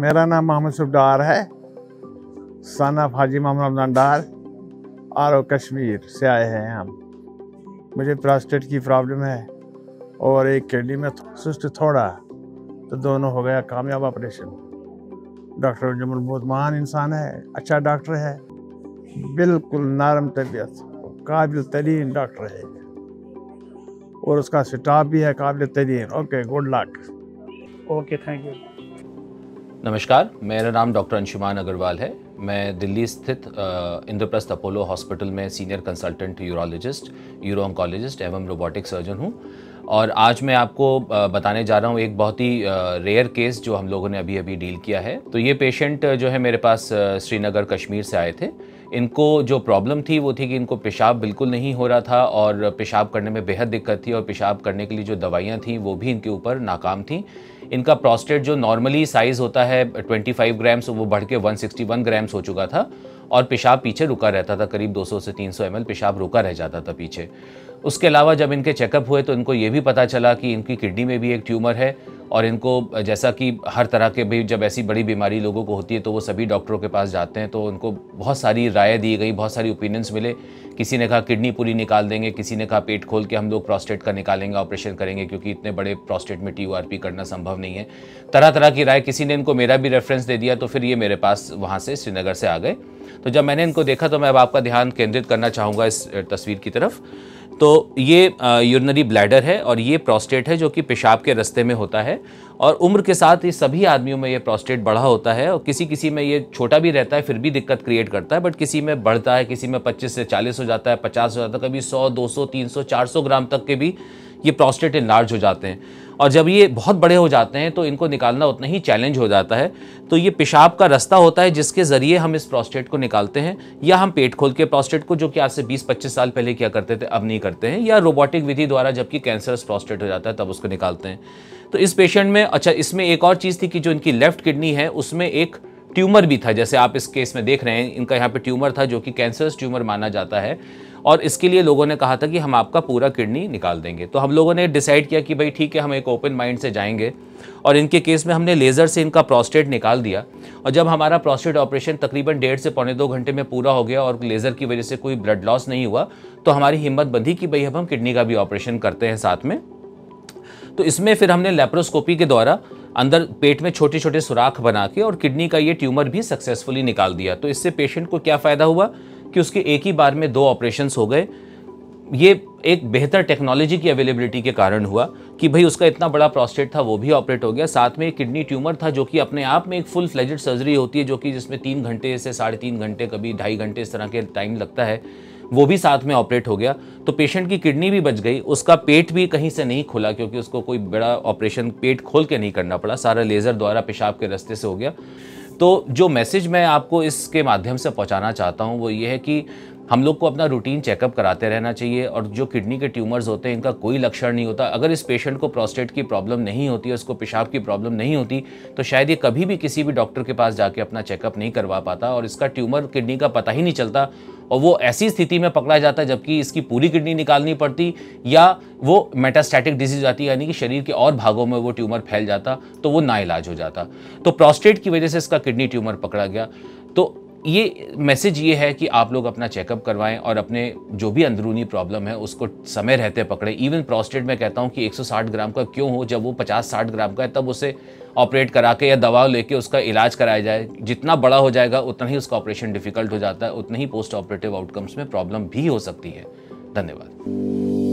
मेरा नाम मोहम्मद सुफ डार है, सन ऑफ हाजी मोहम्मद रमजान डार, आर कश्मीर से आए हैं हम। मुझे प्रोस्टेट की प्रॉब्लम है और एक किडनी में सुस्त थोड़ा, तो दोनों हो गया कामयाब ऑपरेशन। डॉक्टर जमुल बहुत महान इंसान है, अच्छा डॉक्टर है, बिल्कुल नरम तबीयत, काबिल तरीन डॉक्टर है और उसका स्टाफ भी है काबिल तरीन। Okay, good luck. Okay, thank you. नमस्कार, मेरा नाम डॉक्टर अंशुमान अग्रवाल है। मैं दिल्ली स्थित इंद्रप्रस्थ अपोलो हॉस्पिटल में senior consultant urologist, euro oncologist एवं रोबोटिक सर्जन हूँ। और आज मैं आपको बताने जा रहा हूँ एक बहुत ही रेयर केस जो हम लोगों ने अभी अभी डील किया है। तो ये पेशेंट जो है मेरे पास श्रीनगर कश्मीर से आए थे। इनको जो प्रॉब्लम थी वो थी कि इनको पेशाब बिल्कुल नहीं हो रहा था और पेशाब करने में बेहद दिक्कत थी और पेशाब करने के लिए जो दवाइयाँ थी वो भी इनके ऊपर नाकाम थी। इनका प्रोस्टेट जो नॉर्मली साइज़ होता है 25 ग्राम्स, वो बढ़ के 161 ग्राम्स हो चुका था और पेशाब पीछे रुका रहता था, करीब 200 से 300 ml पेशाब रुका रह जाता था पीछे। उसके अलावा जब इनके चेकअप हुए तो इनको ये भी पता चला कि इनकी किडनी में भी एक ट्यूमर है और इनको, जैसा कि हर तरह के भी जब ऐसी बड़ी बीमारी लोगों को होती है तो वो सभी डॉक्टरों के पास जाते हैं, तो उनको बहुत सारी राय दी गई, बहुत सारी ओपिनियंस मिले। किसी ने कहा किडनी पूरी निकाल देंगे, किसी ने कहा पेट खोल के हम लोग प्रोस्टेट का निकालेंगे, ऑपरेशन करेंगे, क्योंकि इतने बड़े प्रोस्टेट में TURP करना संभव नहीं है। तरह तरह की राय, किसी ने इनको मेरा भी रेफरेंस दे दिया, तो फिर ये मेरे पास वहाँ से श्रीनगर से आ गए। तो जब मैंने इनको देखा तो मैं अब आपका ध्यान केंद्रित करना चाहूँगा इस तस्वीर की तरफ। तो ये यूरिनरी ब्लैडर है और ये प्रोस्टेट है जो कि पेशाब के रास्ते में होता है और उम्र के साथ ही सभी आदमियों में ये प्रोस्टेट बढ़ा होता है और किसी किसी में ये छोटा भी रहता है फिर भी दिक्कत क्रिएट करता है, बट किसी में बढ़ता है, किसी में 25 से 40 हो जाता है, 50 हो जाता है, कभी 100, 200, 300, 400 ग्राम तक के भी ये प्रोस्टेट इनलार्ज हो जाते हैं। और जब ये बहुत बड़े हो जाते हैं तो इनको निकालना उतना ही चैलेंज हो जाता है। तो ये पेशाब का रास्ता होता है जिसके ज़रिए हम इस प्रोस्टेट को निकालते हैं, या हम पेट खोल के प्रोस्टेट को, जो कि आज से 20-25 साल पहले किया करते थे, अब नहीं करते हैं, या रोबोटिक विधि द्वारा जबकि कैंसरस प्रोस्टेट हो जाता है तब उसको निकालते हैं। तो इस पेशेंट में, अच्छा, इसमें एक और चीज़ थी कि जो इनकी लेफ्ट किडनी है उसमें एक ट्यूमर भी था, जैसे आप इस केस में देख रहे हैं, इनका यहाँ पे ट्यूमर था जो कि कैंसरस ट्यूमर माना जाता है और इसके लिए लोगों ने कहा था कि हम आपका पूरा किडनी निकाल देंगे। तो हम लोगों ने डिसाइड किया कि भाई ठीक है, हम एक ओपन माइंड से जाएंगे और इनके केस में हमने लेज़र से इनका प्रोस्टेट निकाल दिया। और जब हमारा प्रोस्टेट ऑपरेशन तकरीबन 1.5 से पौने 2 घंटे में पूरा हो गया और लेज़र की वजह से कोई ब्लड लॉस नहीं हुआ, तो हमारी हिम्मत बंधी कि भाई अब हम किडनी का भी ऑपरेशन करते हैं साथ में। तो इसमें फिर हमने लेप्रोस्कोपी के द्वारा अंदर पेट में छोटे छोटे सुराख बना के और किडनी का ये ट्यूमर भी सक्सेसफुली निकाल दिया। तो इससे पेशेंट को क्या फ़ायदा हुआ कि उसके एक ही बार में 2 ऑपरेशंस हो गए। ये एक बेहतर टेक्नोलॉजी की अवेलेबिलिटी के कारण हुआ कि भाई उसका इतना बड़ा प्रोस्टेट था वो भी ऑपरेट हो गया, साथ में एक किडनी ट्यूमर था जो कि अपने आप में एक फुल फ्लेजेड सर्जरी होती है, जो कि जिसमें 3 घंटे से 3.5 घंटे, कभी 2.5 घंटे इस तरह के टाइम लगता है, वो भी साथ में ऑपरेट हो गया। तो पेशेंट की किडनी भी बच गई, उसका पेट भी कहीं से नहीं खुला क्योंकि उसको कोई बड़ा ऑपरेशन पेट खोल के नहीं करना पड़ा, सारा लेज़र द्वारा पेशाब के रास्ते से हो गया। तो जो मैसेज मैं आपको इसके माध्यम से पहुंचाना चाहता हूं वो ये है कि हम लोग को अपना रूटीन चेकअप कराते रहना चाहिए और जो किडनी के ट्यूमर्स होते हैं इनका कोई लक्षण नहीं होता। अगर इस पेशेंट को प्रोस्टेट की प्रॉब्लम नहीं होती है, उसको पेशाब की प्रॉब्लम नहीं होती, तो शायद ये कभी भी किसी भी डॉक्टर के पास जाके अपना चेकअप नहीं करवा पाता और इसका ट्यूमर किडनी का पता ही नहीं चलता और वो ऐसी स्थिति में पकड़ा जाता है जबकि इसकी पूरी किडनी निकालनी पड़ती या वो मेटास्टैटिक डिजीज आती है, यानी कि शरीर के और भागों में वो ट्यूमर फैल जाता तो वो नाइलाज हो जाता। तो प्रोस्टेट की वजह से इसका किडनी ट्यूमर पकड़ा गया। तो ये मैसेज ये है कि आप लोग अपना चेकअप करवाएं और अपने जो भी अंदरूनी प्रॉब्लम है उसको समय रहते पकड़ें। इवन प्रोस्टेट में कहता हूं कि 160 ग्राम का क्यों हो, जब वो 50-60 ग्राम का है तब उसे ऑपरेट करा के या दवा लेके उसका इलाज कराया जाए। जितना बड़ा हो जाएगा उतना ही उसका ऑपरेशन डिफिकल्ट हो जाता है, उतना ही पोस्ट ऑपरेटिव आउटकम्स में प्रॉब्लम भी हो सकती है। धन्यवाद।